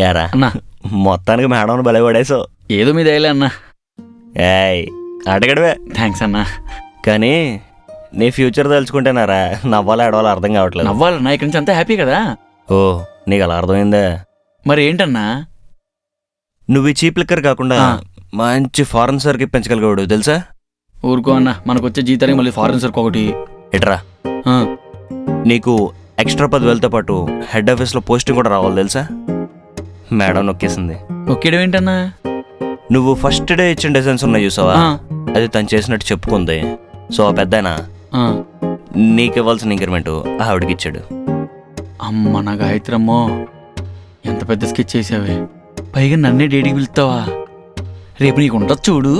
యారా అన్నా మొత్తానికి మేడం భలే పడేసావు. ఏదో మీద వేయలే అన్నా. ఏయ్ అడగడవే. థ్యాంక్స్ అన్నా. కానీ నీ ఫ్యూచర్ తలుచుకుంటేనారా నవ్వాలో ఏడవాలో అర్థం కావట్లేదు. నవ్వాలన్నా, ఇక్కడి నుంచి అంతా హ్యాపీ కదా. ఓ నీకు అలా అర్థమైందా? మరి ఏంటన్నా? నువ్వు ఈ చీప్ లిక్కర్ కాకుండా మంచి ఫారెన్ సర్కి పెంచగలిగాడు తెలుసా? ఊరుకో అన్న, మనకు వచ్చే జీతానికి మళ్ళీ ఫారెన్ సర్కి ఒకటి. ఎట్రా నీకు ఎక్స్ట్రా 10,000తో పాటు హెడ్ ఆఫీస్లో పోస్టింగ్ కూడా రావాలి తెలుసా? మేడం నొక్కేసింది. నొక్కేయడం ఏంటన్నా? నువ్వు ఫస్ట్ డే ఇచ్చిన డిజైన్స్ ఉన్నాయి చూసావా, అది తను చేసినట్టు చెప్పుకుంది. సో ఆ పెద్దయినా నీకు ఇవ్వాల్సిన ఇంక్రిమెంట్ ఆవిడకి ఇచ్చాడు. అమ్మ నా గాయత్రమ్మో, ఎంత పెద్ద స్కెచ్ చేసావే. పైగా నన్నే డేడీకి పిలుస్తావా? రేపు నీకు ఉంటుంది చూడు.